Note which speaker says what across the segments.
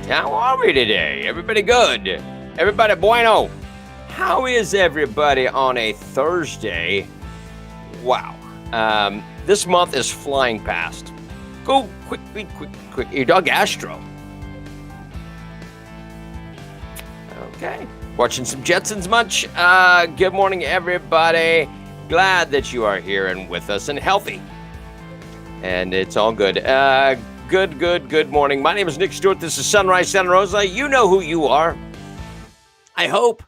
Speaker 1: How are we today? Everybody good? Everybody bueno? How is everybody on a Thursday? Wow. This month is flying past. Go quick. Your dog Astro. Okay. Watching some Jetsons much? Good morning, everybody. Glad that you are here and with us and healthy. And it's all good. Good morning. My name is Nick Stewart. This is Sunrise Santa Rosa. You know who you are. I hope.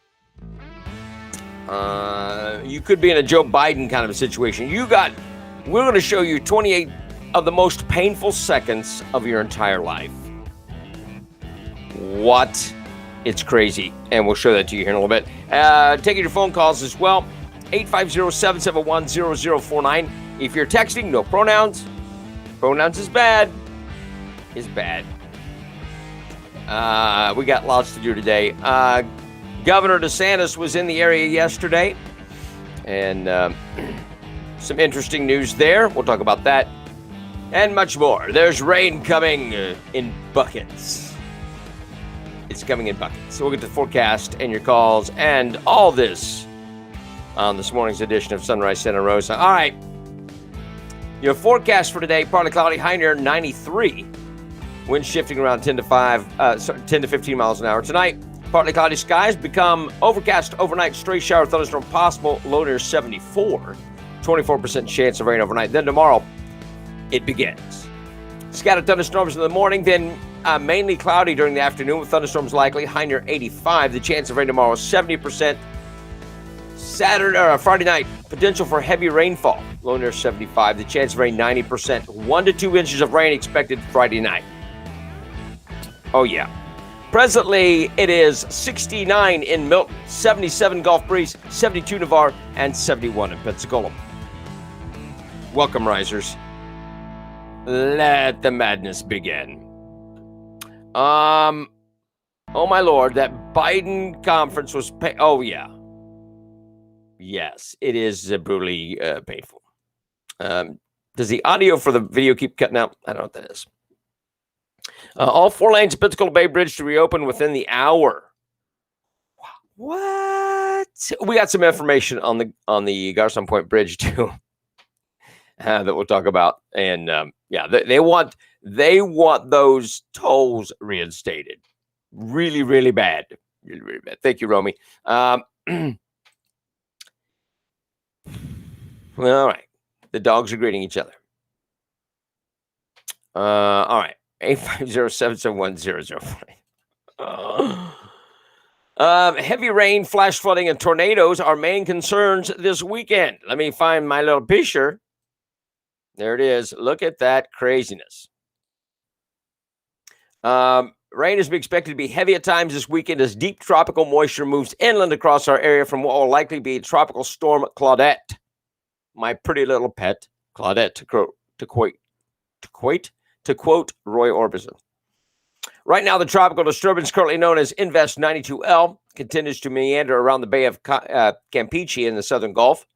Speaker 1: You could be in a Joe Biden kind of a situation. We're going to show you 28 of the most painful seconds of your entire life. What? It's crazy. And we'll show that to you here in a little bit. Taking your phone calls as well. 850-771-0049. If you're texting, no pronouns. Pronouns is bad. We got lots to do today. Governor DeSantis was in the area yesterday, and some interesting news there. We'll talk about that and much more. There's rain coming in buckets. It's coming in buckets. So we'll get to the forecast and your calls and all this on this morning's edition of Sunrise Santa Rosa. All right. Your forecast for today, partly cloudy, high near 93. Wind shifting around 10 to 15 miles an hour. Tonight, partly cloudy skies become overcast overnight. Stray shower thunderstorm possible. Low near 74. 24% chance of rain overnight. Then tomorrow, it begins. Scattered thunderstorms in the morning, then mainly cloudy during the afternoon with thunderstorms likely. High near 85. The chance of rain tomorrow is 70%. Friday night, potential for heavy rainfall. Low near 75. The chance of rain 90%. 1 to 2 inches of rain expected Friday night. Oh, yeah. Presently, it is 69 in Milton, 77 Gulf Breeze, 72 Navarre, and 71 in Pensacola. Welcome, risers. Let the madness begin. Oh, my Lord, that Biden conference was... Oh, yeah. Yes, it is brutally painful. Does the audio for the video keep cutting out? I don't know what that is. All 4 lanes of Pensacola Bay Bridge to reopen within the hour. What? We got some information on the Garcon Point Bridge too that we'll talk about. And they want those tolls reinstated. Really, really bad. Really, really bad. Thank you, Romy. All right. The dogs are greeting each other. All right. 850-771-0049. Heavy rain, flash flooding, and tornadoes are main concerns this weekend. Let me find my little picture. There it is. Look at that craziness. Rain is expected to be heavy at times this weekend as deep tropical moisture moves inland across our area from what will likely be a tropical storm Claudette. My pretty little pet, Claudette, to quote Roy Orbison. Right now, the tropical disturbance currently known as Invest 92L continues to meander around the Bay of Campeche in the southern Gulf.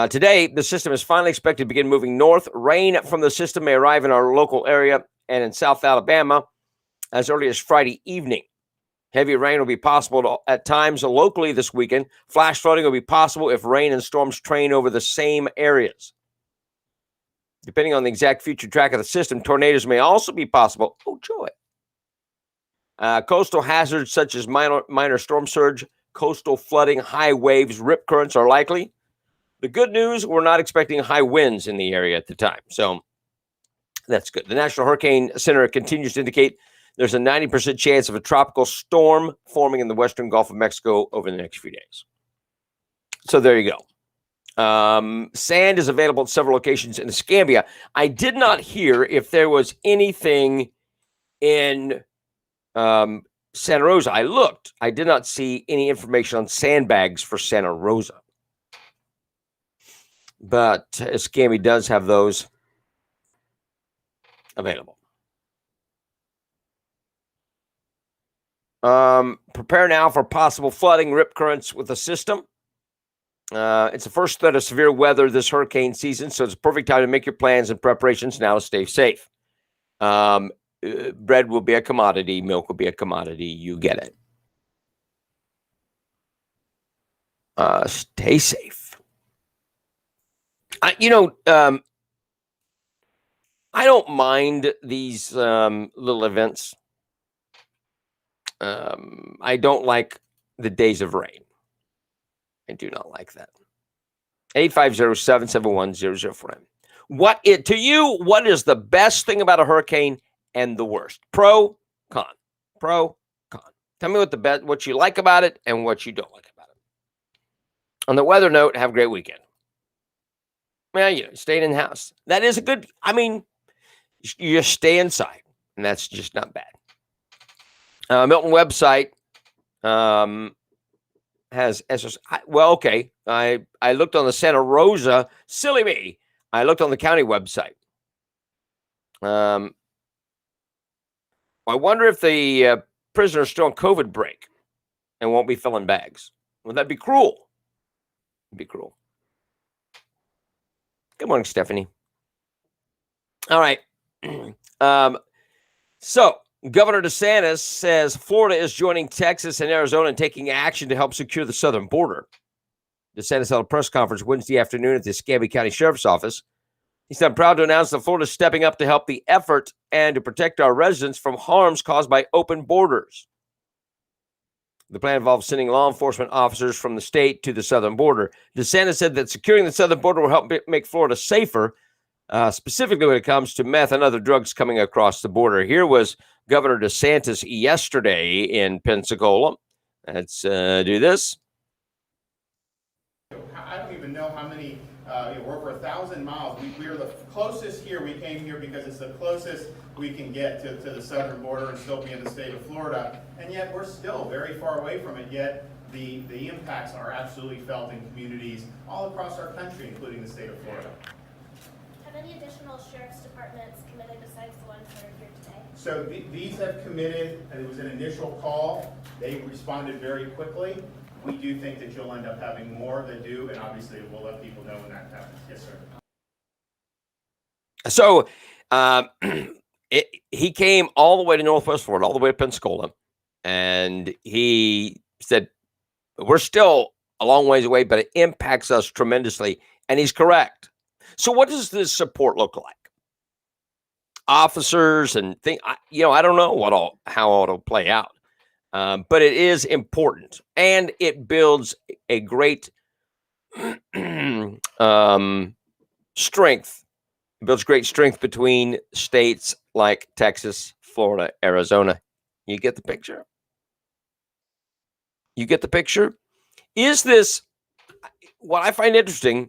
Speaker 1: Today, the system is finally expected to begin moving north. Rain from the system may arrive in our local area and in South Alabama as early as Friday evening. Heavy rain will be possible at times locally this weekend. Flash flooding will be possible if rain and storms train over the same areas. Depending on the exact future track of the system, tornadoes may also be possible. Oh, joy. Coastal hazards such as minor storm surge, coastal flooding, high waves, rip currents are likely. The good news, we're not expecting high winds in the area at the time. So that's good. The National Hurricane Center continues to indicate there's a 90% chance of a tropical storm forming in the western Gulf of Mexico over the next few days. So there you go. Sand is available at several locations in Escambia. I did not hear if there was anything in Santa Rosa. I looked. I did not see any information on sandbags for Santa Rosa. But Escambia does have those available. Prepare now for possible flooding, rip currents with the system. It's the first threat of severe weather this hurricane season, so it's a perfect time to make your plans and preparations now to stay safe. Bread will be a commodity. Milk will be a commodity. You get it. Stay safe. I don't mind these little events. I don't like the days of rain. I do not like that. 850-771-0049. What is the best thing about a hurricane and the worst? Pro, con. Pro, con. Tell me what you like about it and what you don't like about it. On the weather note, have a great weekend. Well, staying in the house. That is a good, you just stay inside, and that's just not bad. Milton website has SOS. Okay. I looked on the Santa Rosa. Silly me. I looked on the county website. I wonder if the prisoners still on COVID break and won't be filling bags. Would that be cruel? It'd be cruel. Good morning, Stephanie. All right. So Governor DeSantis says Florida is joining Texas and Arizona and taking action to help secure the southern border. DeSantis held a press conference Wednesday afternoon at the Escambia County Sheriff's Office. He said, "I'm proud to announce that Florida is stepping up to help the effort and to protect our residents from harms caused by open borders." The plan involves sending law enforcement officers from the state to the southern border. DeSantis said that securing the southern border will help make Florida safer, specifically when it comes to meth and other drugs coming across the border. Here was Governor DeSantis yesterday in Pensacola. Let's do this.
Speaker 2: I don't even know how many, we're over 1,000 miles. We are the closest here. We came here because it's the closest we can get to the southern border and still be in the state of Florida. And yet we're still very far away from it, yet the impacts are absolutely felt in communities all across our country, including the state of Florida.
Speaker 3: Have any additional sheriff's departments committed besides the ones that are here today?
Speaker 2: So these have committed. It was an initial call. They responded very quickly. We do think that you'll end up having more that do, and obviously we'll let people know when that happens. Yes, sir.
Speaker 1: So he came all the way to Northwest Florida, all the way to Pensacola, and he said, we're still a long ways away, but it impacts us tremendously, and he's correct. So what does this support look like? Officers and things, I don't know how it'll play out. But it is important, and it builds a great strength. It builds great strength between states like Texas, Florida, Arizona. You get the picture? You get the picture? Is this what I find interesting?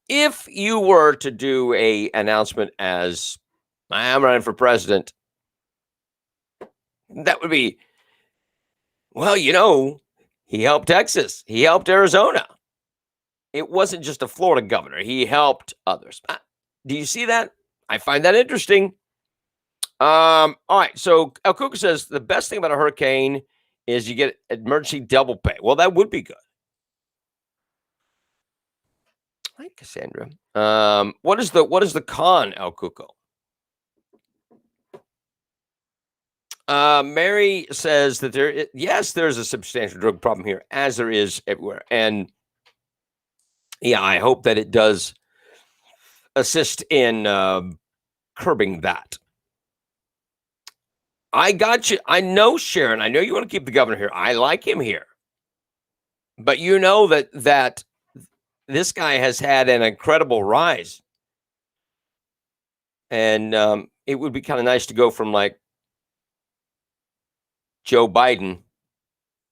Speaker 1: If you were to do an announcement as I am running for president, that would be, he helped Texas. He helped Arizona. It wasn't just a Florida governor. He helped others. Do you see that? I find that interesting. All right. So El Cuca says the best thing about a hurricane is you get emergency double pay. Well, that would be good. Hi, Cassandra. What is the con, El Cuco? Mary says that there's a substantial drug problem here, as there is everywhere. And yeah, I hope that it does assist in curbing that. I got you. I know, Sharon. I know you want to keep the governor here. I like him here. But you know that this guy has had an incredible rise. And it would be kind of nice to go from like Joe Biden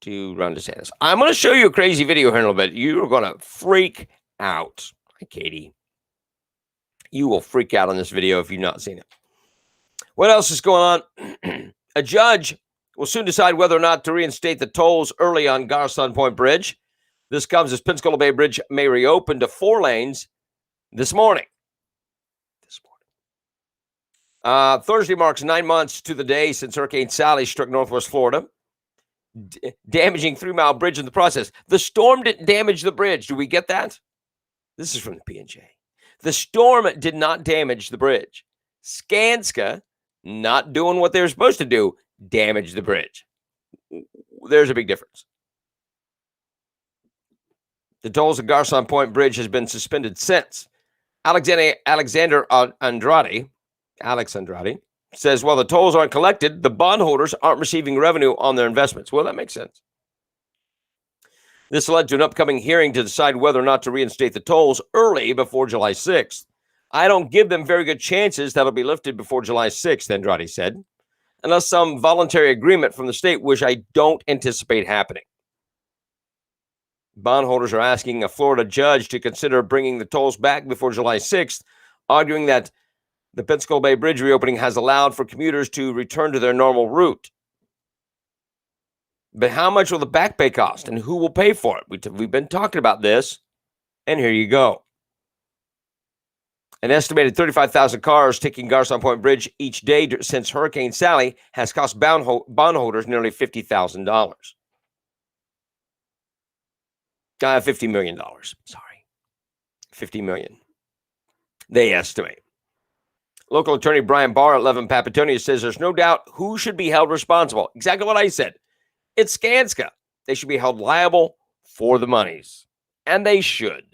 Speaker 1: to Ron DeSantis. I'm going to show you a crazy video here in a little bit. You're going to freak out. Hi, Katie. You will freak out on this video if you've not seen it. What else is going on? A judge will soon decide whether or not to reinstate the tolls early on Garson Point Bridge. This comes as Pensacola Bay Bridge may reopen to 4 lanes this morning. Thursday marks 9 months to the day since Hurricane Sally struck Northwest Florida, damaging 3 Mile Bridge in the process. The storm didn't damage the bridge. Do we get that? This is from the P&J. The storm did not damage the bridge. Skanska, not doing what they're supposed to do, damaged the bridge. There's a big difference. The tolls at Garson Point Bridge has been suspended since. Alex Andrade says, while the tolls aren't collected, the bondholders aren't receiving revenue on their investments. Well, that makes sense. This led to an upcoming hearing to decide whether or not to reinstate the tolls early before July 6th. I don't give them very good chances that'll be lifted before July 6th, Andrade said, unless some voluntary agreement from the state, which I don't anticipate happening. Bondholders are asking a Florida judge to consider bringing the tolls back before July 6th, arguing that the Pensacola Bay Bridge reopening has allowed for commuters to return to their normal route. But how much will the back pay cost, and who will pay for it? We've been talking about this, and here you go. An estimated 35,000 cars taking Garson Point Bridge each day since Hurricane Sally has cost bondholders nearly $50,000. $50 million. Sorry. $50 million. They estimate. Local attorney Brian Barr at Levin Papatonia says there's no doubt who should be held responsible. Exactly what I said. It's Skanska. They should be held liable for the monies. And they should.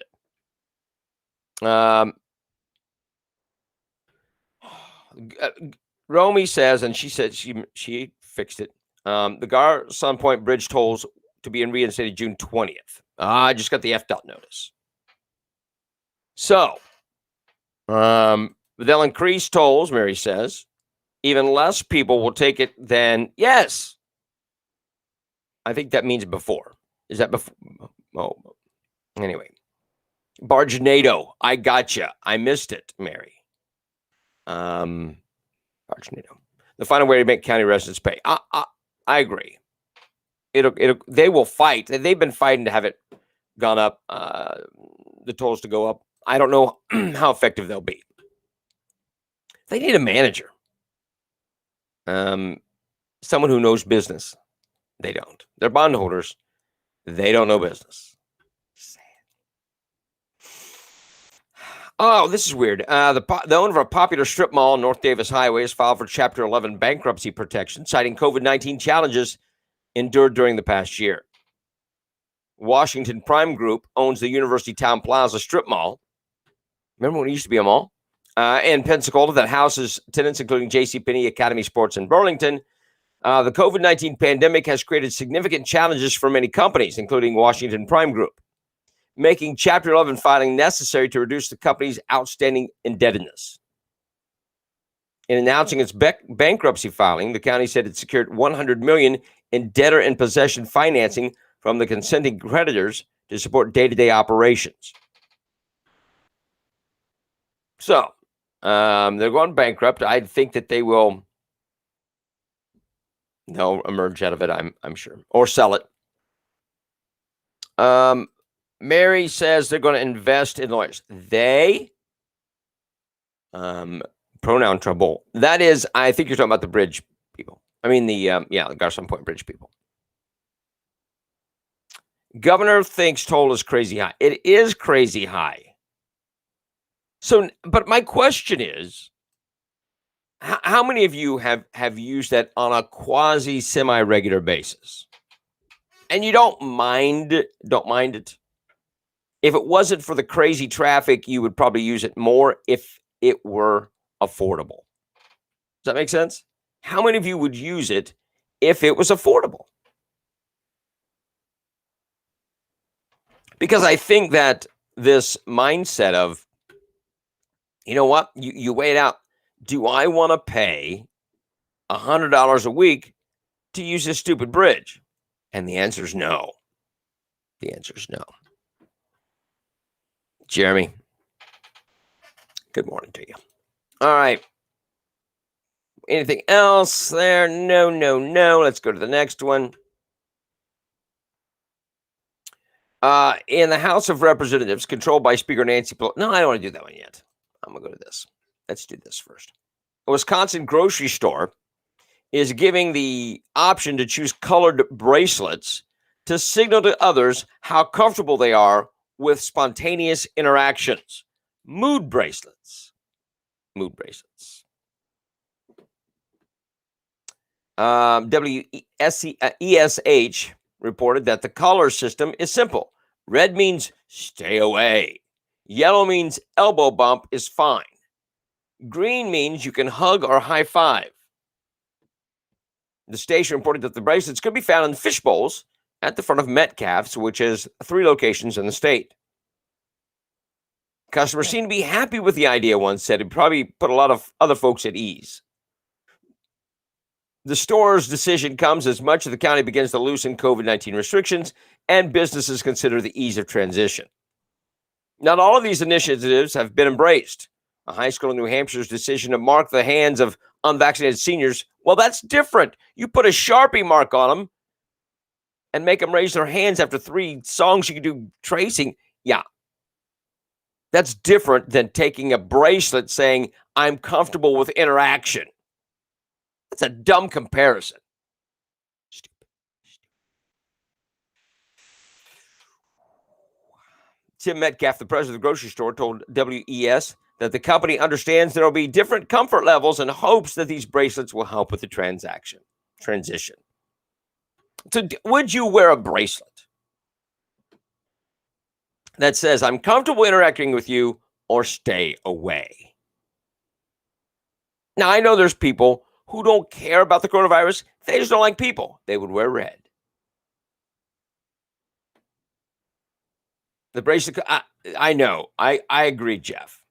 Speaker 1: Romy says, and she said she fixed it. The Garson Point Bridge tolls to be reinstated June 20th. I just got the FDOT notice. So, they'll increase tolls, Mary says. Even less people will take it than, yes. I think that means before. Is that before? Oh, anyway. Bargenado, I gotcha. I missed it, Mary. Bargenado. The final way to make county residents pay. I agree. They will fight. They've been fighting to have it gone up, the tolls to go up. I don't know how effective they'll be. They need a manager. Someone who knows business. They don't. They're bondholders. They don't know business. Sad. Oh, this is weird. The owner of a popular strip mall on North Davis Highway has filed for Chapter 11 bankruptcy protection, citing COVID-19 challenges endured during the past year. Washington Prime Group owns the University Town Plaza strip mall. Remember when it used to be a mall? In Pensacola that houses tenants including JCPenney, Academy Sports, and Burlington. The COVID-19 pandemic has created significant challenges for many companies, including Washington Prime Group, making Chapter 11 filing necessary to reduce the company's outstanding indebtedness. In announcing its bankruptcy filing, the county said it secured $100 million in debtor in possession financing from the consenting creditors to support day-to-day operations. So, they're going bankrupt. I think that they'll emerge out of it, I'm sure, or sell it. Mary says they're going to invest in lawyers. They, pronoun trouble. That is, I think you're talking about the bridge people. I mean, the Garson Point Bridge people. Governor thinks toll is crazy high. It is crazy high. So, but my question is, How many of you have used that on a quasi semi-regular basis? And you don't mind it. If it wasn't for the crazy traffic, you would probably use it more if it were affordable. Does that make sense? How many of you would use it if it was affordable? Because I think that this mindset of, you know what, you weigh it out. Do I want to pay $100 a week to use this stupid bridge? And the answer is no. The answer is no. Jeremy, good morning to you. All right. Anything else there? No. Let's go to the next one. In the House of Representatives, controlled by Speaker Nancy Pelosi. No, I don't want to do that one yet. I'm going to go to this. Let's do this first. A Wisconsin grocery store is giving the option to choose colored bracelets to signal to others how comfortable they are with spontaneous interactions. Mood bracelets. WESH reported that the color system is simple. Red means stay away. Yellow means elbow bump is fine. Green means you can hug or high five. The station reported that the bracelets could be found in fish bowls at the front of Metcalf's, which has 3 locations in the state. Customers seem to be happy with the idea, one said. It probably put a lot of other folks at ease. The store's decision comes as much of the county begins to loosen COVID-19 restrictions and businesses consider the ease of transition. Not all of these initiatives have been embraced. A high school in New Hampshire's decision to mark the hands of unvaccinated seniors, well, that's different. You put a Sharpie mark on them and make them raise their hands after 3 songs you can do tracing. Yeah. That's different than taking a bracelet saying, I'm comfortable with interaction. That's a dumb comparison. Stupid. Tim Metcalf, the president of the grocery store, told WES that the company understands there will be different comfort levels and hopes that these bracelets will help with the transition. So would you wear a bracelet that says, I'm comfortable interacting with you, or stay away? Now, I know there's people who don't care about the coronavirus. They just don't like people. They would wear red. The bracelet, I know. I agree, Jeff.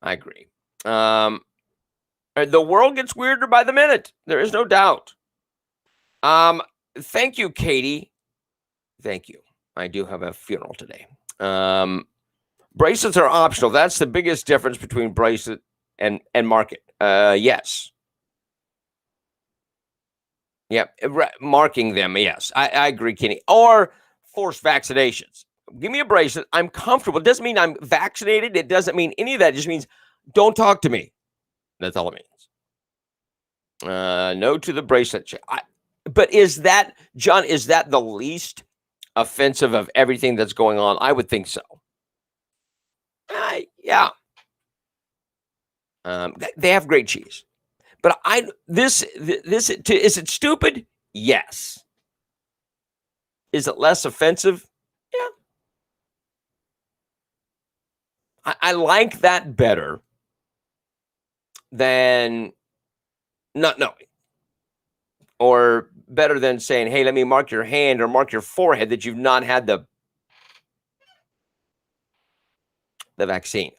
Speaker 1: I agree. The world gets weirder by the minute. There is no doubt. Thank you, Katie. Thank you. I do have a funeral today. Bracelets are optional. That's the biggest difference between bracelet and market. Yes. Yep. Marking them. Yes. I agree, Kenny. Or forced vaccinations. Give me a bracelet. I'm comfortable. It doesn't mean I'm vaccinated. It doesn't mean any of that. It just means don't talk to me. That's all it means. No to the bracelet. But is that, John, is that the least offensive of everything that's going on? I would think so. Yeah. They have great cheese. But is it stupid? Yes. Is it less offensive? Yeah. I like that better than not knowing. Or better than saying, hey, let me mark your hand or mark your forehead that you've not had the vaccine.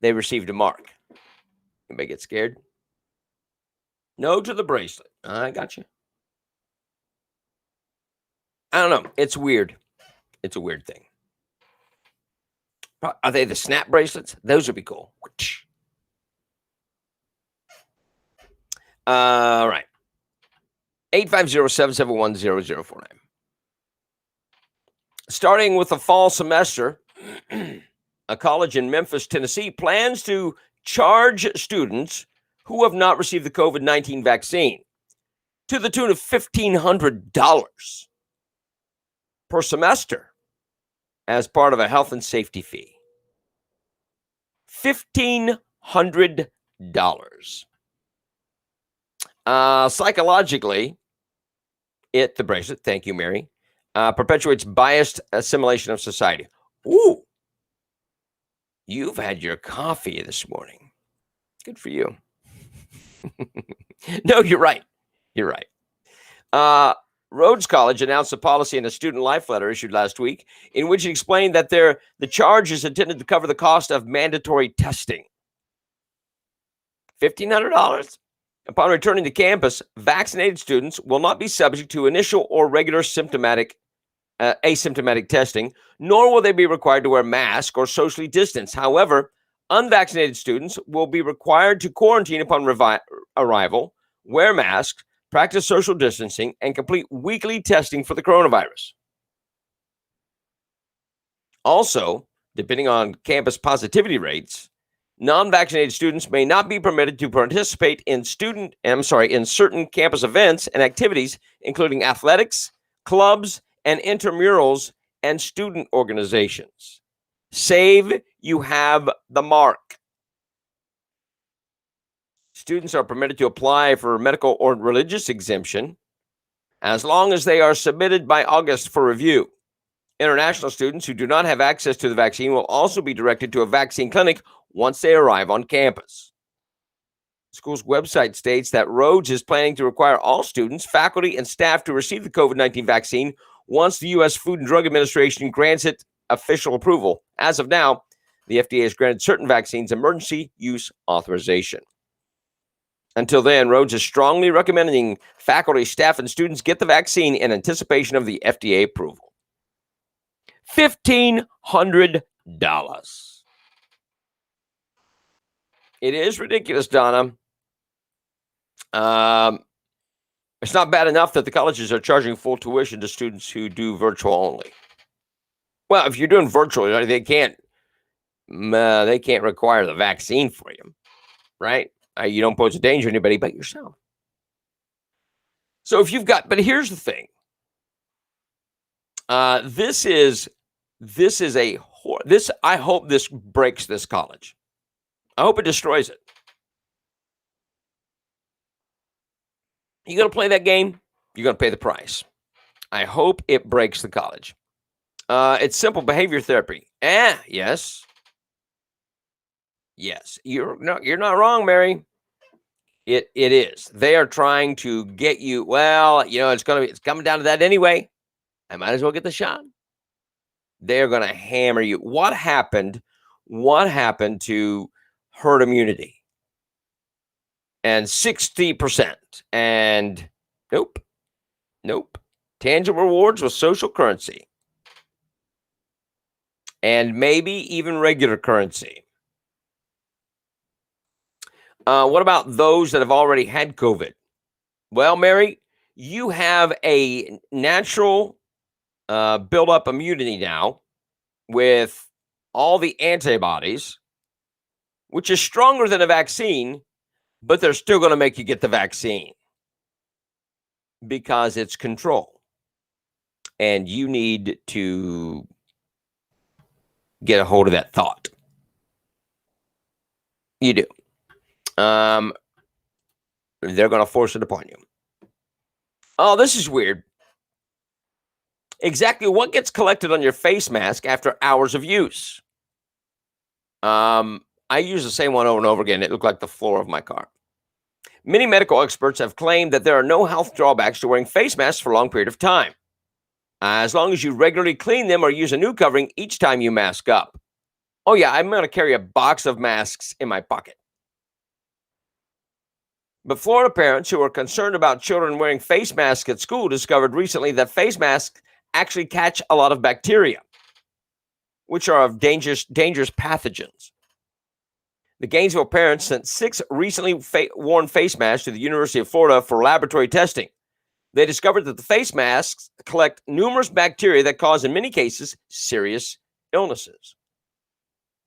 Speaker 1: They received a mark. Anybody get scared? No to the bracelet. I got you. I don't know. It's weird. It's a weird thing. Are they the snap bracelets? Those would be cool. All right. 850-771-0049. Starting with the fall semester, a college in Memphis, Tennessee plans to charge students who have not received the COVID-19 vaccine to the tune of $1,500 per semester as part of a health and safety fee. $1,500. Psychologically, the bracelet, thank you, Mary, perpetuates biased assimilation of society. Ooh, you've had your coffee this morning. Good for you. No, you're right. You're right. Rhodes College announced a policy in a student life letter issued last week in which it explained that the charge is intended to cover the cost of mandatory testing. $1,500. Upon returning to campus, vaccinated students will not be subject to initial or regular asymptomatic testing, nor will they be required to wear masks or socially distance. However, unvaccinated students will be required to quarantine upon arrival, wear masks, practice social distancing, and complete weekly testing for the coronavirus. Also, depending on campus positivity rates, non-vaccinated students may not be permitted to participate in certain campus events and activities, including athletics, clubs, and intramurals and student organizations. Save you have the mark. Students are permitted to apply for medical or religious exemption as long as they are submitted by August for review. International students who do not have access to the vaccine will also be directed to a vaccine clinic once they arrive on campus. The school's website states that Rhodes is planning to require all students, faculty, and staff to receive the COVID-19 vaccine once the U.S. Food and Drug Administration grants it official approval. As of now, the FDA has granted certain vaccines emergency use authorization. Until then, Rhodes is strongly recommending faculty, staff, and students get the vaccine in anticipation of the FDA approval. $1,500. It is ridiculous, Donna. It's not bad enough that the colleges are charging full tuition to students who do virtual only. Well, if you're doing virtual, they can't require the vaccine for you, right? You don't pose a danger to anybody but yourself. So if you've got, but here's the thing. I hope this breaks this college. I hope it destroys it. You going to play that game? You're going to pay the price. I hope it breaks the college. It's simple behavior therapy. Yes. Yes, you're not wrong, Mary. It is. They are trying to get you. Well, it's coming down to that anyway. I might as well get the shot. They're going to hammer you. What happened? What happened to herd immunity? And 60%. And nope. Tangible rewards with social currency. And maybe even regular currency. What about those that have already had COVID? Well, Mary, you have a natural build-up immunity now with all the antibodies, which is stronger than a vaccine, but they're still going to make you get the vaccine because it's control. And you need to get a hold of that thought. You do. They're going to force it upon you. Oh, this is weird. Exactly what gets collected on your face mask after hours of use? I use the same one over and over again. It looked like the floor of my car. Many medical experts have claimed that there are no health drawbacks to wearing face masks for a long period of time, as long as you regularly clean them or use a new covering each time you mask up. Oh yeah, I'm going to carry a box of masks in my pocket. But Florida parents who are concerned about children wearing face masks at school discovered recently that face masks actually catch a lot of bacteria, which are of dangerous pathogens. The Gainesville parents sent 6 recently worn face masks to the University of Florida for laboratory testing. They discovered that the face masks collect numerous bacteria that cause, in many cases, serious illnesses.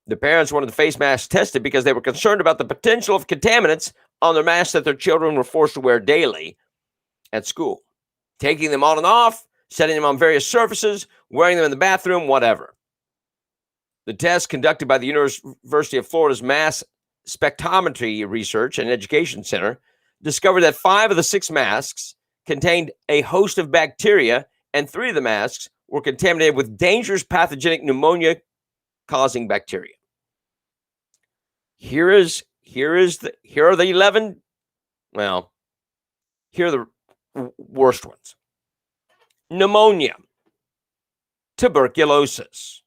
Speaker 1: The parents wanted the face masks tested because they were concerned about the potential of contaminants on their masks that their children were forced to wear daily at school. Taking them on and off, setting them on various surfaces, wearing them in the bathroom, whatever. The test conducted by the University of Florida's Mass Spectrometry Research and Education Center discovered that 5 of the 6 masks contained a host of bacteria, and 3 of the masks were contaminated with dangerous pathogenic pneumonia-causing bacteria. Here are the 11. Well, here are the worst ones: pneumonia, tuberculosis,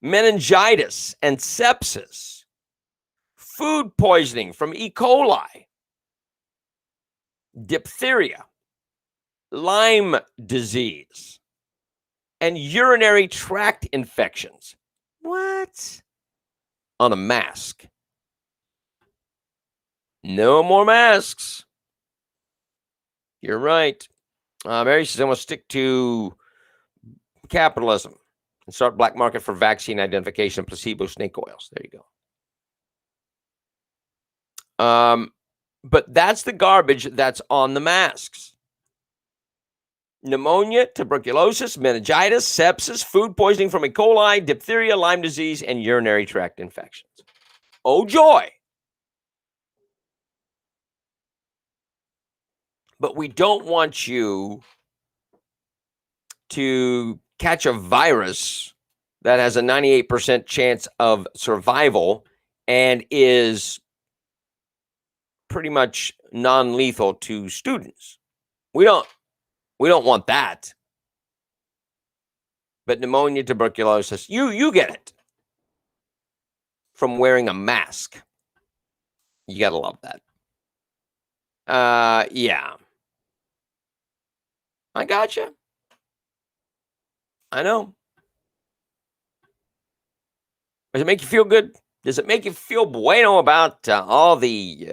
Speaker 1: meningitis and sepsis, food poisoning from E. coli, diphtheria, Lyme disease, and urinary tract infections. What? On a mask. No more masks. You're right. Mary says, I want to stick to capitalism and start black market for vaccine identification and placebo snake oils. There you go. But that's the garbage that's on the masks. Pneumonia, tuberculosis, meningitis, sepsis, food poisoning from E. coli, diphtheria, Lyme disease, and urinary tract infections. Oh, joy. But we don't want you to catch a virus that has a 98% chance of survival and is pretty much non-lethal to students. We don't want that. But pneumonia, tuberculosis, you get it from wearing a mask. You gotta love that. Yeah. I gotcha. I know. Does it make you feel good? Does it make you feel bueno about all the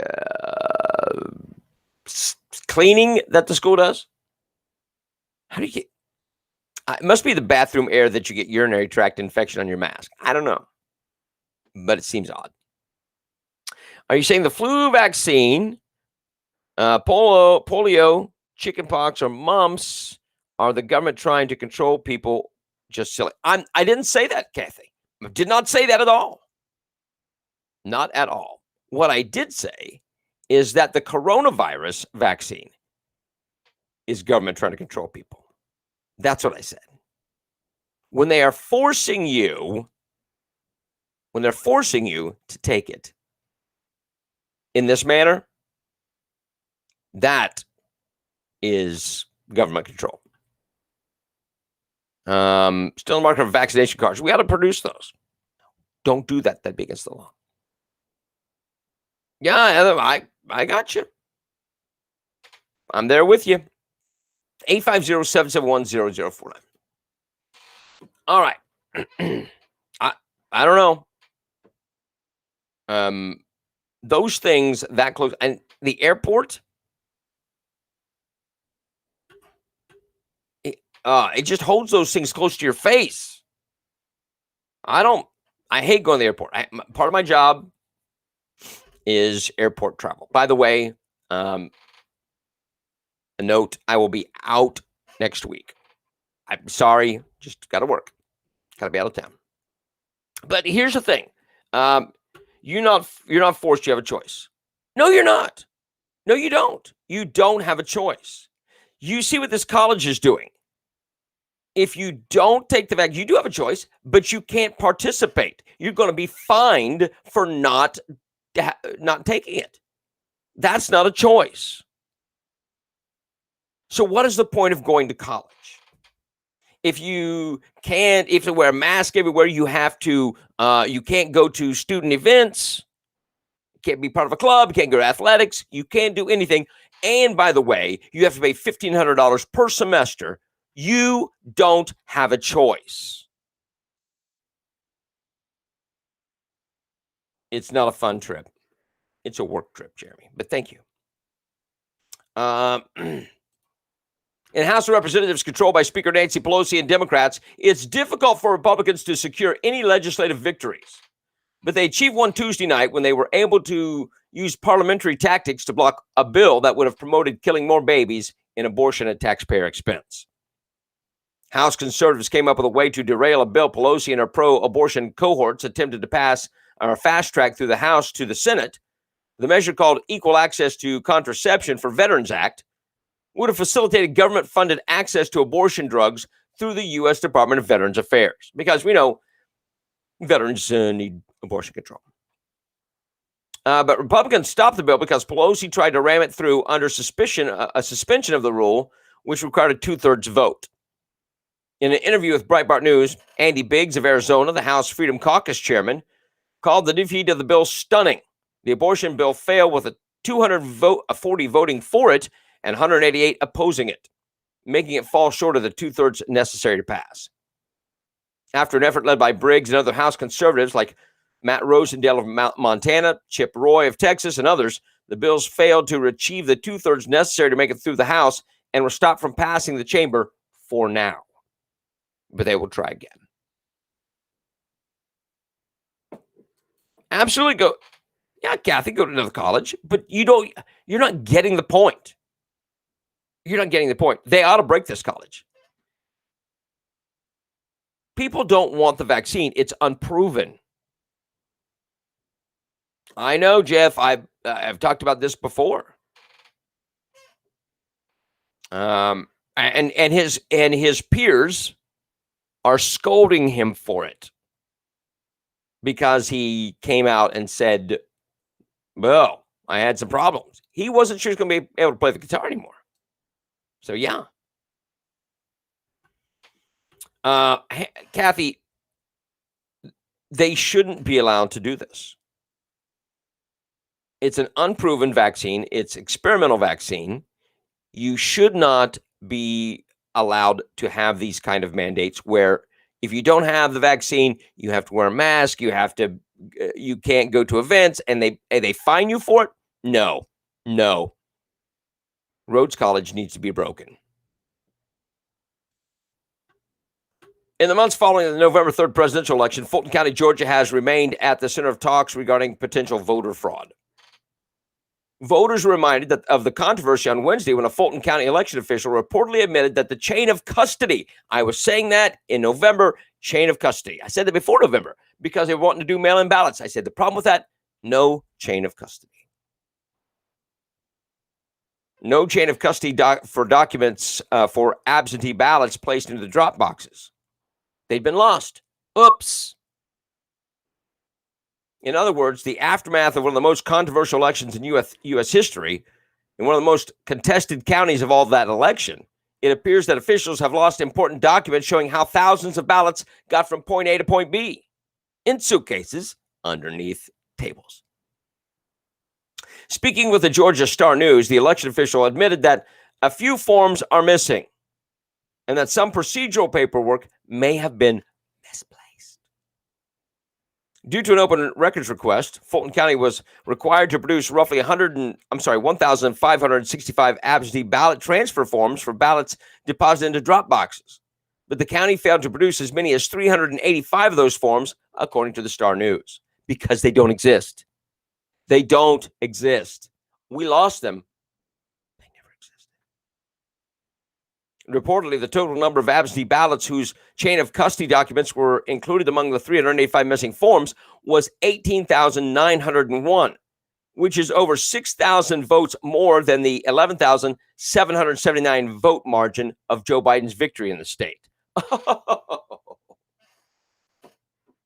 Speaker 1: cleaning that the school does? How do you get? It must be the bathroom air that you get urinary tract infection on your mask. I don't know, but it seems odd. Are you saying the flu vaccine, polio, chickenpox, or mumps are the government trying to control people? Just silly. I didn't say that, Kathy. I did not say that at all. Not at all. What I did say is that the coronavirus vaccine is government trying to control people. That's what I said. When they're forcing you to take it in this manner, that is government control. Still in the market for vaccination cards. We ought to produce those. Don't do that. That'd be against the law. Yeah, I got you. I'm there with you. 850-771-0049. All right. I don't know. Those things that close, and the airport, it just holds those things close to your face. I hate going to the airport. Part of my job is airport travel. By the way, a note, I will be out next week. I'm sorry, just got to work. Got to be out of town. But here's the thing. You're not forced. You have a choice. No, you're not. No, you don't. You don't have a choice. You see what this college is doing. If you don't take the vaccine, you do have a choice, but you can't participate. You're going to be fined for not taking it. That's not a choice. So what is the point of going to college? If you wear a mask everywhere, you can't go to student events, you can't be part of a club, you can't go to athletics, you can't do anything. And by the way, you have to pay $1,500 per semester. You don't have a choice. It's not a fun trip. It's a work trip, Jeremy, but thank you. In House of Representatives controlled by Speaker Nancy Pelosi and Democrats, it's difficult for Republicans to secure any legislative victories. But they achieved one Tuesday night when they were able to use parliamentary tactics to block a bill that would have promoted killing more babies in abortion at taxpayer expense. House conservatives came up with a way to derail a bill Pelosi and her pro-abortion cohorts attempted to pass or fast track through the House to the Senate The measure, called Equal Access to Contraception for Veterans Act, would have facilitated government-funded access to abortion drugs through the U.S. Department of Veterans Affairs, because we know veterans need abortion control. But Republicans stopped the bill because Pelosi tried to ram it through under suspicion, a suspension of the rule, which required a 2/3 vote. In an interview with Breitbart News, Andy Biggs of Arizona, the House Freedom Caucus chairman, called the defeat of the bill stunning. The abortion bill failed with a 240 voting for it and 188 opposing it, making it fall short of the 2/3 necessary to pass. After an effort led by Briggs and other House conservatives like Matt Rosendale of Montana, Chip Roy of Texas, and others, the bills failed to achieve the 2/3 necessary to make it through the House and were stopped from passing the chamber for now. But they will try again. Absolutely go. Yeah, Kathy, go to another college, but you're not getting the point. You're not getting the point. They ought to break this college. People don't want the vaccine. It's unproven. I know, Jeff. I've talked about this before. And his peers are scolding him for it because he came out and said, "Well, I had some problems." He wasn't sure he was going to be able to play the guitar anymore. So yeah. Kathy, they shouldn't be allowed to do this. It's an unproven vaccine. It's experimental vaccine. You should not be allowed to have these kind of mandates where if you don't have the vaccine, you have to wear a mask. You can't go to events, and they fine you for it. No. Rhodes College needs to be broken. In the months following the November 3rd presidential election, Fulton County, Georgia has remained at the center of talks regarding potential voter fraud. Voters were reminded of the controversy on Wednesday when a Fulton County election official reportedly admitted that the chain of custody, I was saying that in November, chain of custody. I said that before November because they were wanting to do mail-in ballots. I said the problem with that, no chain of custody. No chain of custody for documents for absentee ballots placed into the drop boxes. They'd been lost. Oops. In other words, the aftermath of one of the most controversial elections in U.S. history, in one of the most contested counties of all that election, it appears that officials have lost important documents showing how thousands of ballots got from point A to point B in suitcases underneath tables. Speaking with the Georgia Star News, the election official admitted that a few forms are missing and that some procedural paperwork may have been misplaced. Due to an open records request, Fulton County was required to produce roughly 1,565 absentee ballot transfer forms for ballots deposited into drop boxes. But the county failed to produce as many as 385 of those forms, according to the Star News, because they don't exist. They don't exist. We lost them. They never existed. Reportedly, the total number of absentee ballots whose chain of custody documents were included among the 385 missing forms was 18,901, which is over 6,000 votes more than the 11,779 vote margin of Joe Biden's victory in the state.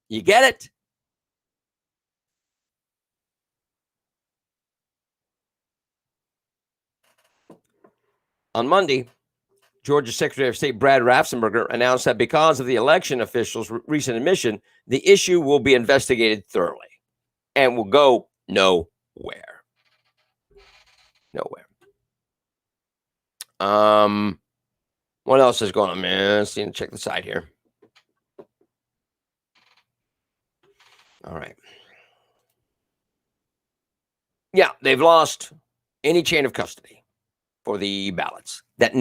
Speaker 1: You get it? On Monday, Georgia Secretary of State Brad Raffensperger announced that because of the election officials' recent admission, the issue will be investigated thoroughly and will go nowhere. Nowhere. What else is going on, man? Let's see, check the side here. All right. Yeah, they've lost any chain of custody for the ballots. That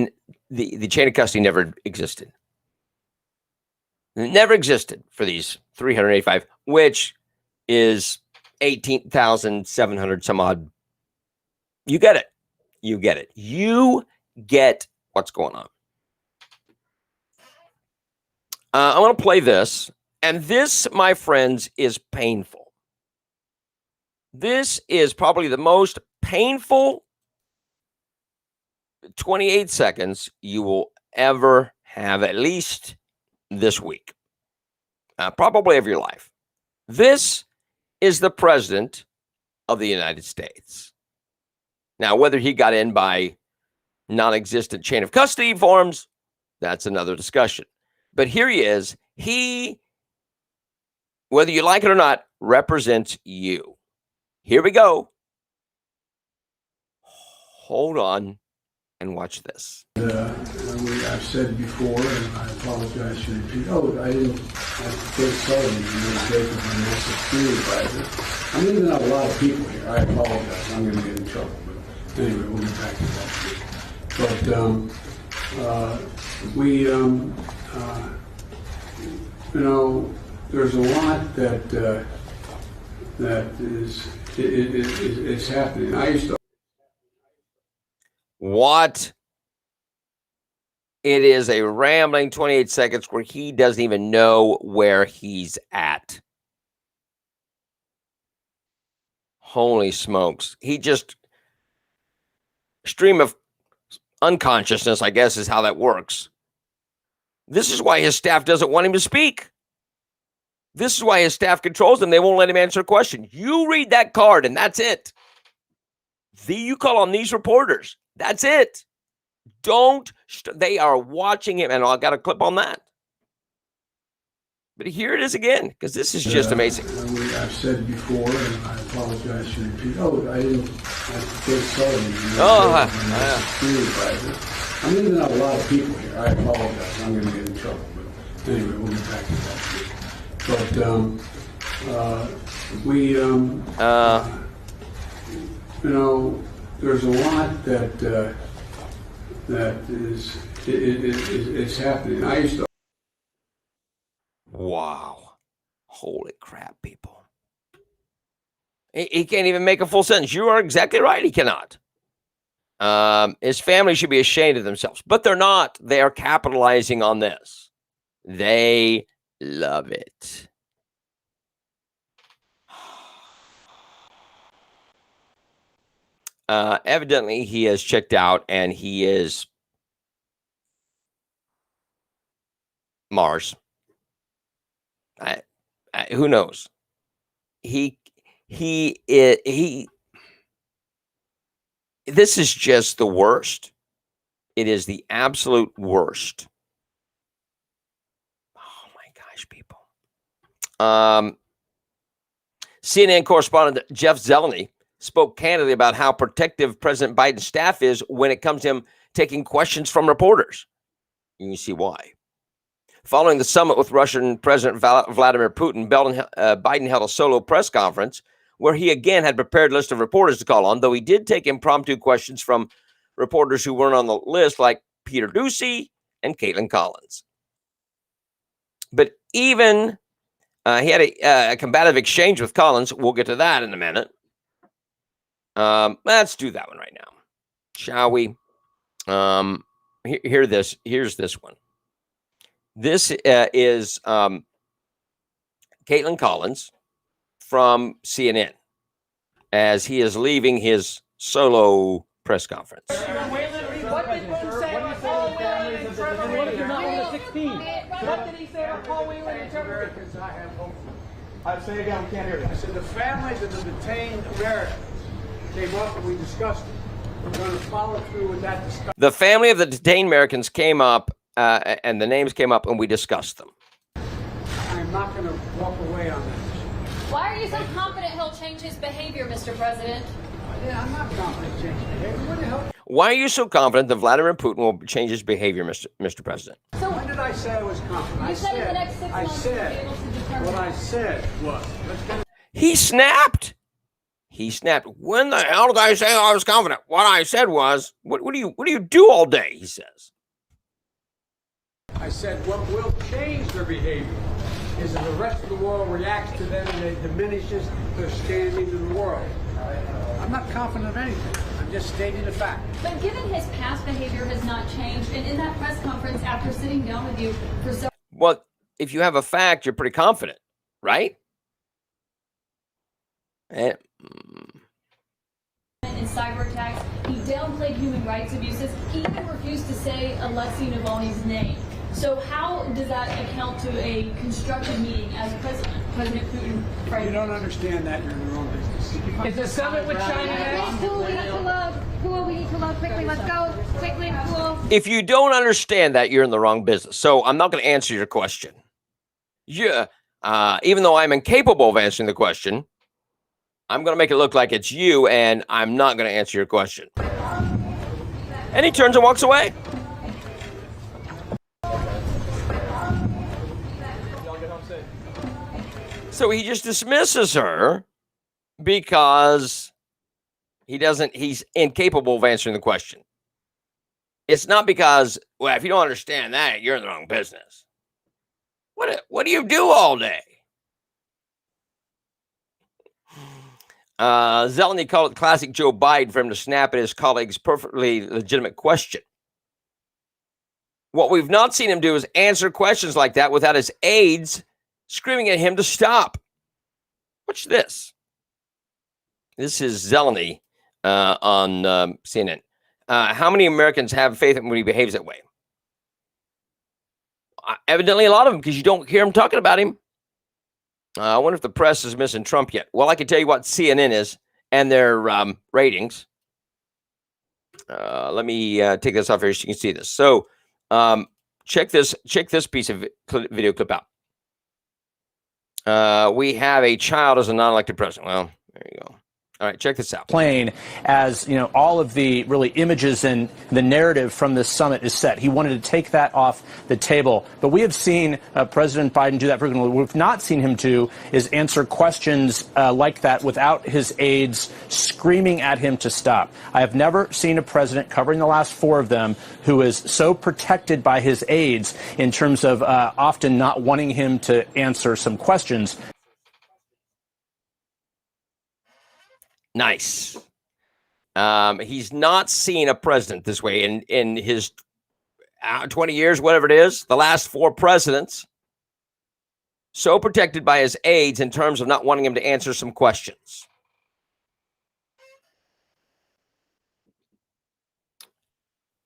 Speaker 1: the chain of custody never existed. It never existed for these 385, which is 18,700 some odd. You get it. You get it. You get what's going on. I want to play this, and this, my friends, is painful. This is probably the most painful 28 seconds you will ever have, at least this week, probably of your life. This is the president of the United States. Now, whether he got in by non-existent chain of custody forms, that's another discussion. But here he is. He, whether you like it or not, represents you. Here we go. Hold on and watch this.
Speaker 4: I've said before, and I apologize to repeat. I didn't have to take television administration for national security advisor. I'm leaving out a lot of people here. I apologize. I'm going to get in trouble. But anyway, we'll get back to that. But there's a lot that is happening. I used to.
Speaker 1: What? It is a rambling 28 seconds where he doesn't even know where he's at. Holy smokes. He just stream of unconsciousness, I guess, is how that works. This is why his staff doesn't want him to speak. This is why his staff controls him. They won't let him answer a question. You read that card and that's it. You call on these reporters. That's it. They are watching him, and I got a clip on that. But here it is again, because this is just amazing.
Speaker 4: I've said before, and I apologize to repeat. I didn't have to take television. I'm leaving out a lot of people here. I apologize. I'm going to get in trouble. But anyway, we'll get back to that. But there's a lot that is happening. I used to.
Speaker 1: Wow. Holy crap, people. He can't even make a full sentence. You are exactly right. He cannot. His family should be ashamed of themselves, but they're not. They are capitalizing on this. They love it. Evidently, he has checked out, and he is Mars. Who knows? He. This is just the worst. It is the absolute worst. Oh my gosh, people. CNN correspondent Jeff Zeleny spoke candidly about how protective President Biden's staff is when it comes to him taking questions from reporters. You can see why. Following the summit with Russian President Vladimir Putin, Biden held a solo press conference where he again had prepared a list of reporters to call on, though he did take impromptu questions from reporters who weren't on the list, like Peter Doocy and Caitlin Collins. But even he had a combative exchange with Collins. We'll get to that in a minute. Let's do that one right now, shall we? Here's this one. This is Caitlin Collins from CNN as he is leaving his solo press conference.
Speaker 5: What did he say about Paul Whelan and Trevor Reed? What did he say about Paul Whelan and Trevor Reed? I have hope. I say again, we can't hear you. I said the families of the detained Americans came up and we discussed it. We're going to follow through with that discussion.
Speaker 1: The family of the detained Americans came up and the names came up and we discussed them.
Speaker 5: I'm not going to walk away on that.
Speaker 6: Why are you so confident he'll change his behavior, Mr. President?
Speaker 5: Yeah, I'm not confident he'll change behavior. What the hell?
Speaker 1: Why are you so confident that Vladimir Putin will change his behavior, Mr. President?
Speaker 5: So when did I say I was confident?
Speaker 6: You said in the next 6 months you'll be able to determine.
Speaker 5: What I said was,
Speaker 1: He snapped. When the hell did I say I was confident? What I said was, what do you do all day? He says.
Speaker 5: I said what will change their behavior is if the rest of the world reacts to them and it diminishes their standing in the world. I'm not confident of anything. I'm just stating a fact.
Speaker 6: But given his past behavior has not changed, and in that press conference after sitting down with you for so...
Speaker 1: Well, if you have a fact, you're pretty confident, right?
Speaker 6: cyber attacks. He downplayed human rights abuses. He even refused to say Alexei Navalny's name. So how does that account to a constructive meeting as President Putin?
Speaker 4: You don't understand that. You're in the wrong business.
Speaker 5: Is the summit with China next?
Speaker 7: Cool, we need to load. Cool, we need to load quickly. Let's go. Quickly, cool.
Speaker 1: If you don't understand that, you're in the wrong business. So I'm not going to answer your question. Yeah, even though I'm incapable of answering the question, I'm going to make it look like it's you, and I'm not going to answer your question. And he turns and walks away. So he just dismisses her because he's incapable of answering the question. It's not because, well, if you don't understand that, you're in the wrong business. What do you do all day? Zeleny called it classic Joe Biden for him to snap at his colleague's perfectly legitimate question. What we've not seen him do is answer questions like that without his aides screaming at him to stop. Watch this. This is Zeleny on CNN. How many Americans have faith when he behaves that way? Evidently a lot of them, because you don't hear him talking about him. I wonder if the press is missing Trump yet. Well, I can tell you what CNN is and their ratings. Let me take this off here so you can see this. So check this piece of video clip out. We have a child as a non-elected president. Well, there you go. All right, check this out.
Speaker 8: Plain as, all of the really images and the narrative from this summit is set. He wanted to take that off the table. But we have seen President Biden do that frequently. What we've not seen him do is answer questions like that without his aides screaming at him to stop. I have never seen a president, covering the last 4 of them, who is so protected by his aides in terms of often not wanting him to answer some questions.
Speaker 1: Nice. He's not seen a president this way in his 20 years, whatever it is, the last 4 presidents, so protected by his aides in terms of not wanting him to answer some questions.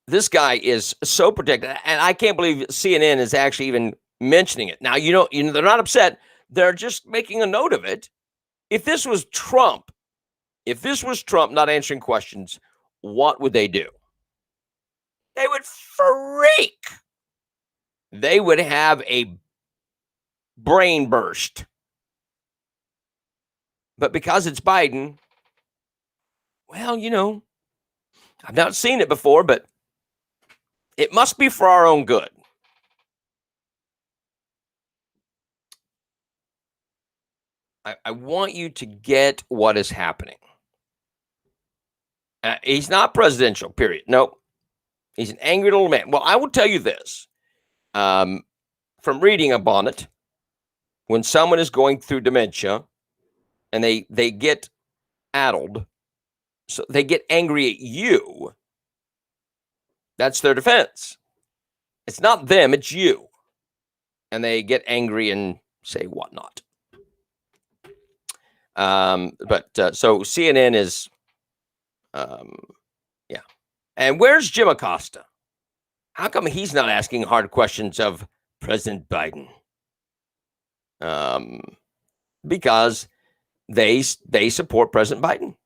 Speaker 1: This guy is so protected, and I can't believe CNN is actually even mentioning it. Now, they're not upset. They're just making a note of it. If this was Trump not answering questions, what would they do? They would freak. They would have a brain burst. But because it's Biden, well, I've not seen it before, but it must be for our own good. I want you to get what is happening. He's not presidential, period. Nope. He's an angry little man. Well, I will tell you this. From reading up on it, when someone is going through dementia and they get addled, so they get angry at you, that's their defense. It's not them, it's you. And they get angry and say whatnot. So CNN is... yeah. And where's Jim Acosta? How come he's not asking hard questions of President Biden? Because they support President Biden.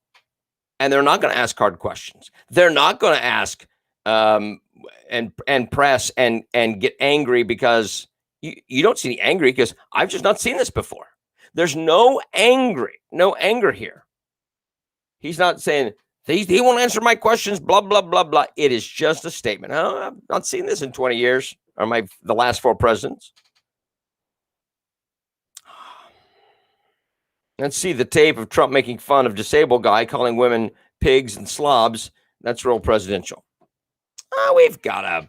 Speaker 1: And they're not going to ask hard questions. They're not going to ask and press and get angry because you don't see any angry because I've just not seen this before. There's no anger here. He's not saying he won't answer my questions, blah, blah, blah, blah. It is just a statement. Oh, I've not seen this in 20 years, or the last 4 presidents. Let's see the tape of Trump making fun of disabled guy, calling women pigs and slobs. That's real presidential. We've got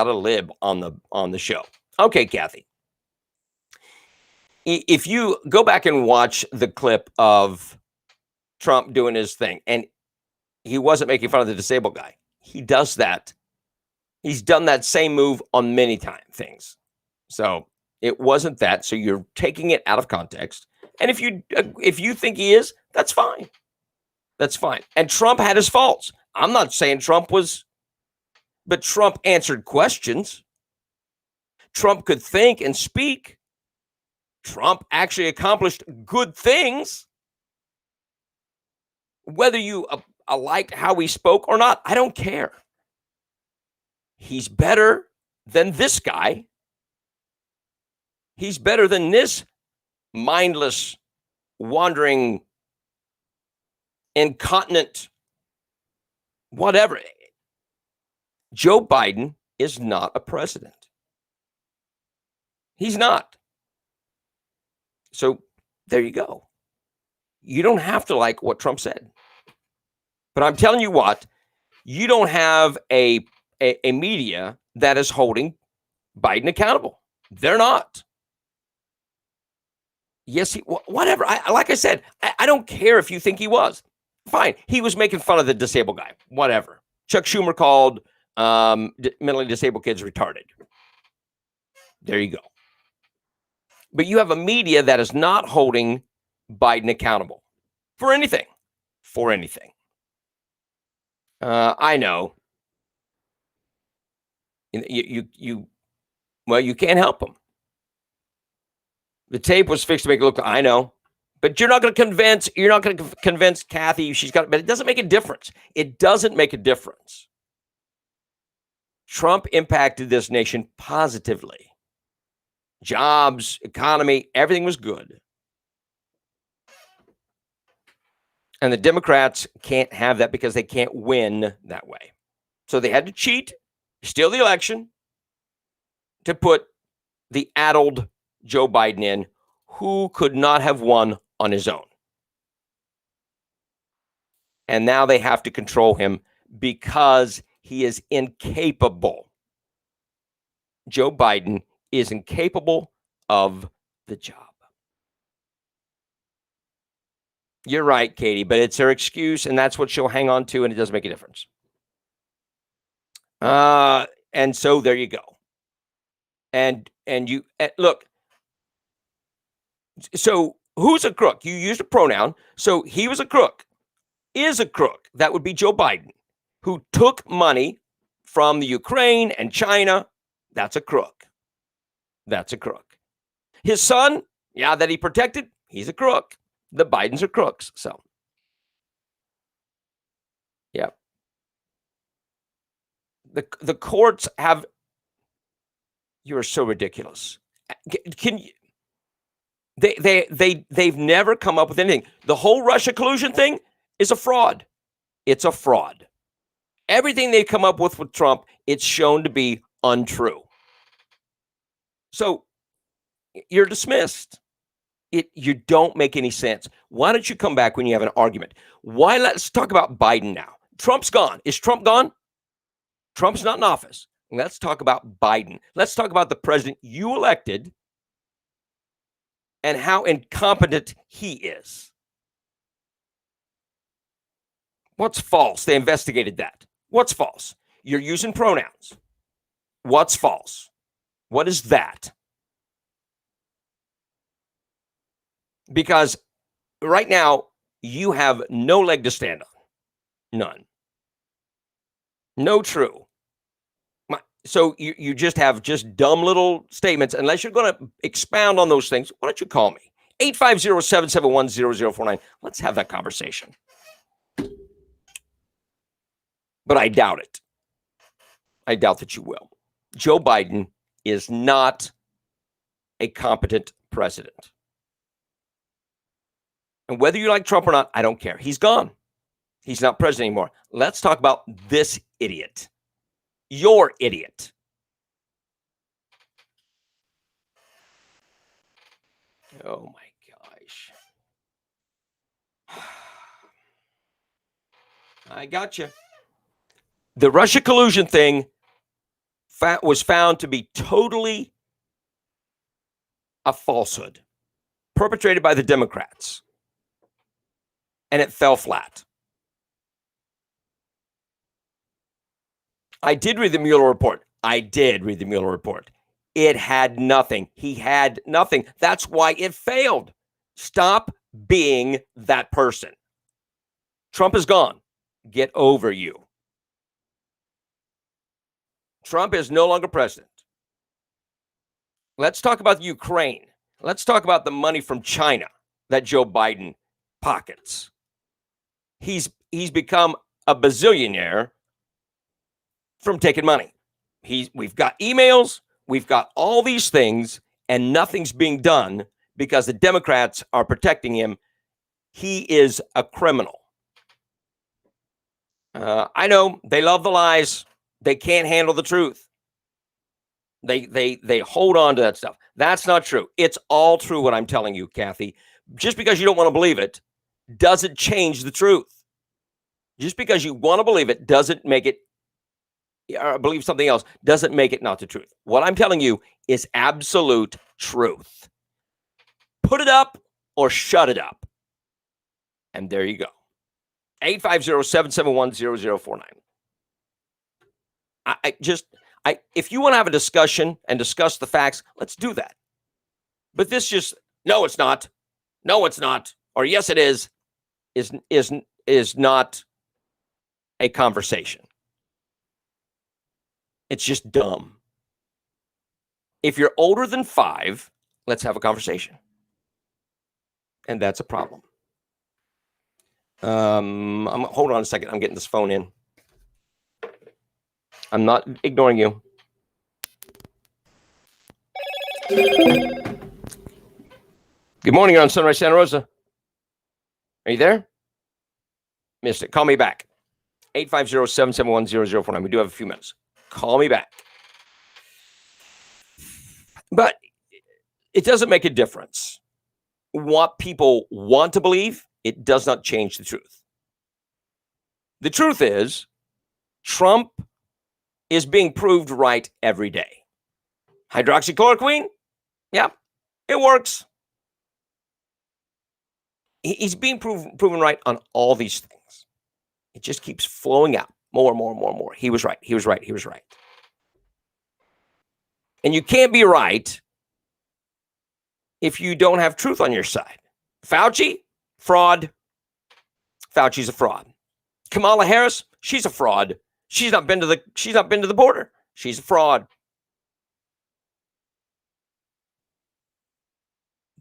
Speaker 1: a lib on the show. Okay, Kathy. If you go back and watch the clip of Trump doing his thing, and he wasn't making fun of the disabled guy. He does that. He's done that same move on many things. So it wasn't that. So you're taking it out of context. And if you think he is, that's fine. That's fine. And Trump had his faults. I'm not saying but Trump answered questions. Trump could think and speak. Trump actually accomplished good things. Whether you liked how he spoke or not, I don't care. He's better than this guy. He's better than this mindless, wandering, incontinent, whatever. Joe Biden is not a president. He's not. So there you go. You don't have to like what Trump said. But I'm telling you what, you don't have a media that is holding Biden accountable. They're not. Yes, whatever. Like I said, I don't care if you think he was. Fine. He was making fun of the disabled guy. Whatever. Chuck Schumer called mentally disabled kids retarded. There you go. But you have a media that is not holding Biden accountable for anything. For anything. I know. You can't help them. The tape was fixed to make it look. I know, but you're not going to convince Kathy. But it doesn't make a difference. It doesn't make a difference. Trump impacted this nation positively. Jobs, economy, everything was good. And the Democrats can't have that because they can't win that way. So they had to cheat, steal the election to put the addled Joe Biden in, who could not have won on his own. And now they have to control him because he is incapable. Joe Biden is incapable of the job. You're right, Katie, but it's her excuse, and that's what she'll hang on to, and it doesn't make a difference. And so there you go. And you look. So who's a crook? You used a pronoun. So he was a crook, is a crook. That would be Joe Biden, who took money from the Ukraine and China. That's a crook. That's a crook. His son, that he protected, he's a crook. The Bidens are crooks. So, yeah. The courts have. You are so ridiculous. Can you? They've never come up with anything. The whole Russia collusion thing is a fraud. It's a fraud. Everything they come up with Trump, it's shown to be untrue. So you're dismissed. You don't make any sense. Why don't you come back when you have an argument? Let's talk about Biden now. Trump's gone. Is Trump gone? Trump's not in office. Let's talk about Biden. Let's talk about the president you elected and how incompetent he is. What's false? They investigated that. What's false? You're using pronouns. What's false? What is that? Because right now, you have no leg to stand on. None. No true. So you just have dumb little statements. Unless you're going to expound on those things, why don't you call me? 850-771-0049. Let's have that conversation. But I doubt it. I doubt that you will. Joe Biden is not a competent president. And whether you like Trump or not, I don't care. He's gone. He's not president anymore. Let's talk about this idiot. Your idiot. Oh my gosh. I got you. The Russia collusion thing was found to be totally a falsehood perpetrated by the Democrats. And it fell flat. I did read the Mueller report. It had nothing. He had nothing. That's why it failed. Stop being that person. Trump is gone. Get over you. Trump is no longer president. Let's talk about Ukraine. Let's talk about the money from China that Joe Biden pockets. He's become a bazillionaire from taking money. We've got emails, we've got all these things, and nothing's being done because the Democrats are protecting him. He is a criminal. I know they love the lies. They can't handle the truth. They hold on to that stuff. That's not true. It's all true what I'm telling you, Kathy. Just because you don't want to believe it doesn't change the truth. Just because you want to believe it doesn't make it, or believe something else, doesn't make it not the truth. What I'm telling you is absolute truth. Put it up or shut it up. And there you go. 850-771-0049. If you want to have a discussion and discuss the facts, let's do that. But this just, no, it's not. No, it's not. Or yes, it is not a conversation. It's just dumb. If you're older than 5, let's have a conversation. And that's a problem. Hold on a second. I'm getting this phone in. I'm not ignoring you. Good morning. You're on Sunrise Santa Rosa. Are you there? Missed it. Call me back. 850-771-0049. We do have a few minutes. Call me back. But it doesn't make a difference. What people want to believe, it does not change the truth. The truth is, Trump is being proved right every day. Hydroxychloroquine? Yeah, it works. He's being proven right on all these things. It just keeps flowing out more and more and more and more. He was right. He was right. He was right. And you can't be right if you don't have truth on your side. Fauci, fraud. Fauci's a fraud. Kamala Harris, she's a fraud. She's not been to the border. She's a fraud.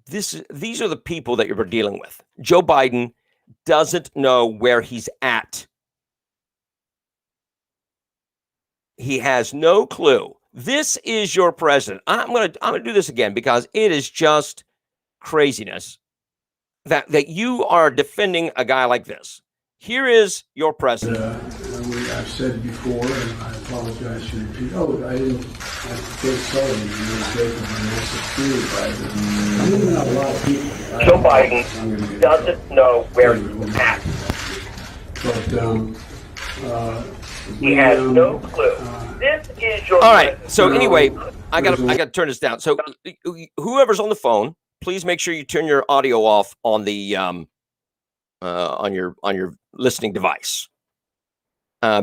Speaker 1: These are the people that you're dealing with. Joe Biden doesn't know where he's at. He has no clue. This is your president. I'm gonna do this again because it is just craziness that you are defending a guy like this. Here is your president.
Speaker 4: I've said before, and I apologize to repeat. I didn't have to take Sullivan. I'm leaving out a lot of people.
Speaker 1: Joe Biden doesn't know where he's at.
Speaker 4: But
Speaker 1: he has no clue. This is your. All right. So anyway, I got to turn this down. So whoever's on the phone, please make sure you turn your audio off on the on your listening device.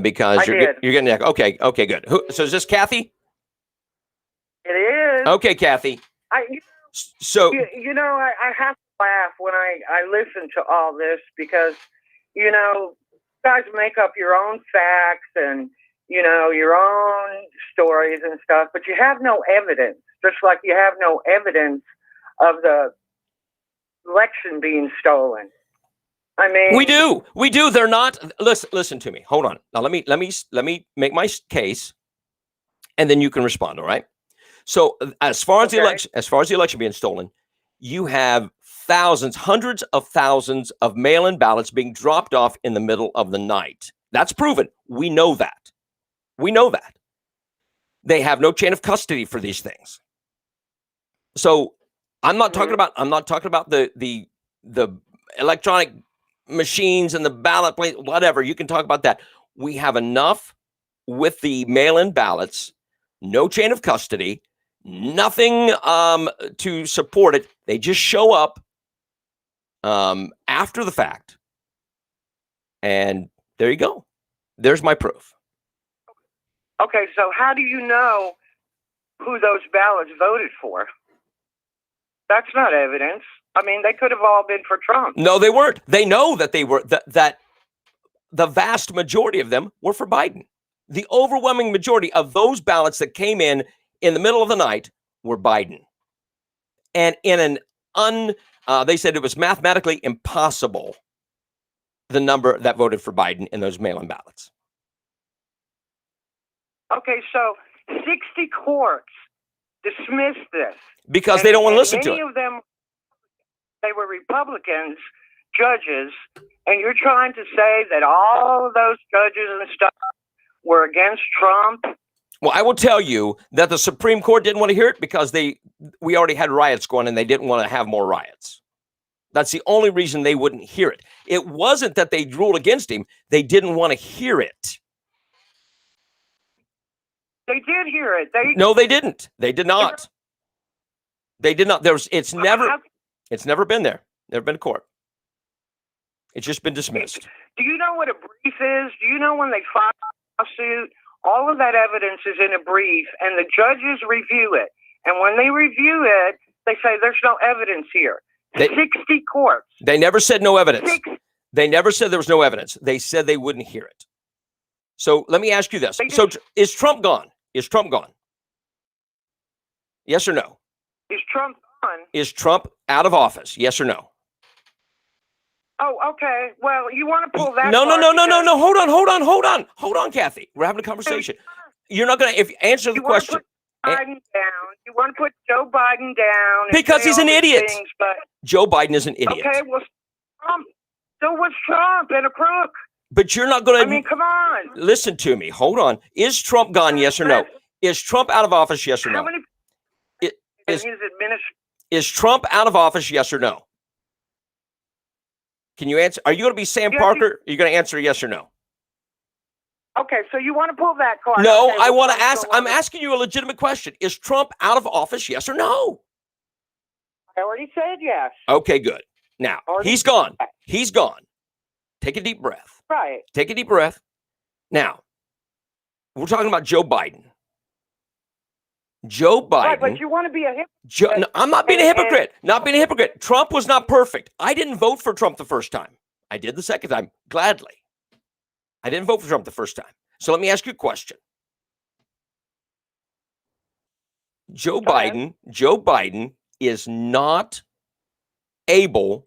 Speaker 1: Because you're getting okay, good. So is this Kathy?
Speaker 9: It is.
Speaker 1: Okay, Kathy.
Speaker 9: I have to laugh when I listen to all this because, you guys make up your own facts and, your own stories and stuff, but you have no evidence, just like you have no evidence of the election being stolen. I mean,
Speaker 1: we do. They're not. Listen to me. Hold on. Now let me make my case, and then you can respond. All right. So as far as the election being stolen, you have hundreds of thousands of mail-in ballots being dropped off in the middle of the night. That's proven. We know that. They have no chain of custody for these things. So I'm not talking about the electronic machines and the ballot plate, whatever. You can talk about that. We have enough with the mail-in ballots, no chain of custody, nothing to support it. They just show up after the fact. And there you go. There's my proof.
Speaker 9: Okay, so how do you know who those ballots voted for? That's not evidence. I mean, they could have all been for Trump.
Speaker 1: No, they weren't. They know that they were that the vast majority of them were for Biden. The overwhelming majority of those ballots that came in the middle of the night were Biden. And in an they said it was mathematically impossible, the number that voted for Biden in those mail-in ballots.
Speaker 9: Okay, so 60 courts dismissed this.
Speaker 1: Because they don't want to listen to it.
Speaker 9: Many of them, they were Republicans, judges, and you're trying to say that all of those judges and stuff were against Trump?
Speaker 1: Well, I will tell you that the Supreme Court didn't want to hear it because we already had riots going and they didn't want to have more riots. That's the only reason they wouldn't hear it. It wasn't that they ruled against him. They didn't want to hear it.
Speaker 9: They did hear it.
Speaker 1: No, they didn't. They did not. They did not. It's never been there. Never been to court. It's just been dismissed.
Speaker 9: Do you know what a brief is? Do you know when they file a lawsuit? All of that evidence is in a brief, and the judges review it. And when they review it, they say there's no evidence here. 60 courts.
Speaker 1: They never said no evidence. They never said there was no evidence. They said they wouldn't hear it. So let me ask you this. So is Trump gone? Is Trump gone? Yes or no?
Speaker 9: Is Trump gone?
Speaker 1: Is Trump out of office? Yes or no?
Speaker 9: Oh, okay. Well, you want to pull that?
Speaker 1: No. Hold on, Kathy. We're having a conversation. You're not going to, if answer the question.
Speaker 9: Biden down. You want to put Joe Biden down
Speaker 1: because he's an idiot.
Speaker 9: Things, but
Speaker 1: Joe Biden is an idiot.
Speaker 9: Okay, well, Trump. So was Trump and a crook?
Speaker 1: But you're not going to.
Speaker 9: I mean, come on.
Speaker 1: Listen to me. Hold on. Is Trump gone? Yes or no? Is Trump out of office? Yes or no? Is Trump out of office? Yes or no? Can you answer? Are you going to be Sam Parker? Are you going to answer yes or no?
Speaker 9: Okay, so you want to pull that card?
Speaker 1: No,
Speaker 9: okay,
Speaker 1: I want to ask. I'm asking you a legitimate question. Is Trump out of office? Yes or no?
Speaker 9: I already said yes.
Speaker 1: Okay, good. Now, he's gone. He's gone. Take a deep breath.
Speaker 9: Right.
Speaker 1: Take a deep breath. Now, we're talking about Joe Biden. Joe Biden.
Speaker 9: Right, but you want to be a hypocrite.
Speaker 1: No, I'm not being a hypocrite. Not being a hypocrite. Trump was not perfect. I didn't vote for Trump the first time. I did the second time, gladly. I didn't vote for Trump the first time. So let me ask you a question. Joe Biden is not able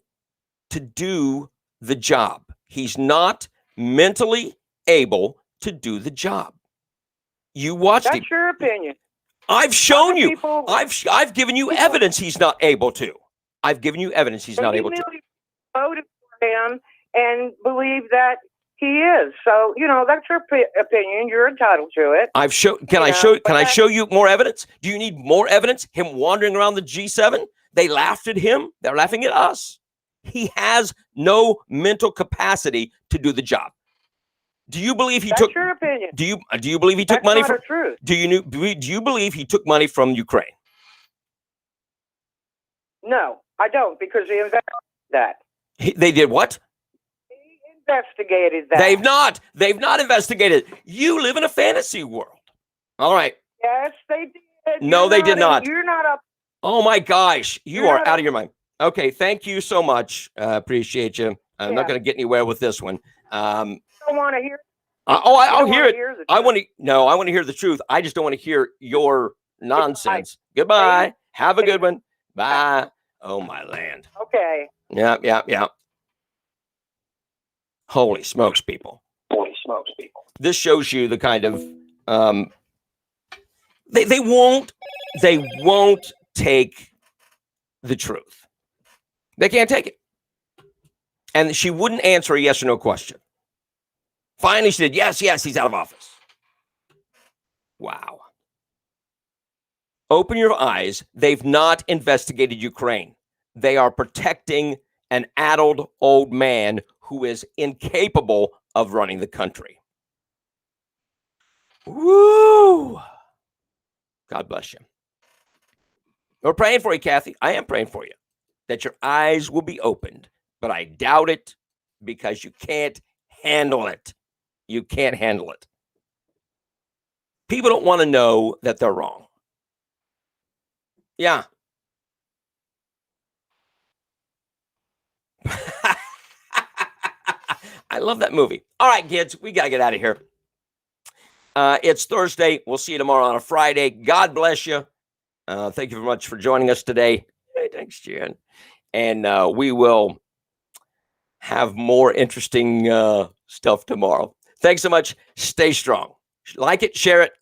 Speaker 1: to do the job. He's not mentally able to do the job. You watched him.
Speaker 9: That's your opinion.
Speaker 1: I've shown you. I've given you evidence he's not able to. I've given you evidence he's not able to.
Speaker 9: Voted for him and believe that he is. So, that's your opinion. You're entitled to it.
Speaker 1: Can I show you more evidence? Do you need more evidence? Him wandering around the G7? They laughed at him. They're laughing at us. He has no mental capacity to do the job. Do you believe he took?
Speaker 9: That's your opinion.
Speaker 1: Do you believe he took money from?
Speaker 9: Truth.
Speaker 1: Do you believe he took money from Ukraine?
Speaker 9: No, I don't, because he investigated that.
Speaker 1: They did what?
Speaker 9: He investigated that.
Speaker 1: They've not investigated. You live in a fantasy world. All right.
Speaker 9: Yes, they did.
Speaker 1: No, they did not.
Speaker 9: You're not up.
Speaker 1: Oh my gosh, you are out of your mind. Okay, thank you so much. Appreciate you. I'm not going to get anywhere with this one.
Speaker 9: I don't want to hear.
Speaker 1: I'll hear it. I want to hear the truth. I just don't want to hear your nonsense. Goodbye. Have a good one. Bye. Oh my land.
Speaker 9: Okay.
Speaker 1: Yeah. Holy smokes, people. This shows you the kind of they won't take the truth. They can't take it. And she wouldn't answer a yes or no question. Finally, she said, yes, he's out of office. Wow. Open your eyes. They've not investigated Ukraine. They are protecting an addled old man who is incapable of running the country. Woo! God bless you. We're praying for you, Kathy. I am praying for you that your eyes will be opened, but I doubt it because you can't handle it. You can't handle it. People don't want to know that they're wrong. Yeah. I love that movie. All right, kids, we got to get out of here. It's Thursday. We'll see you tomorrow on a Friday. God bless you. Thank you very much for joining us today. Hey, thanks, Jan. And we will have more interesting stuff tomorrow. Thanks so much. Stay strong. Like it, share it,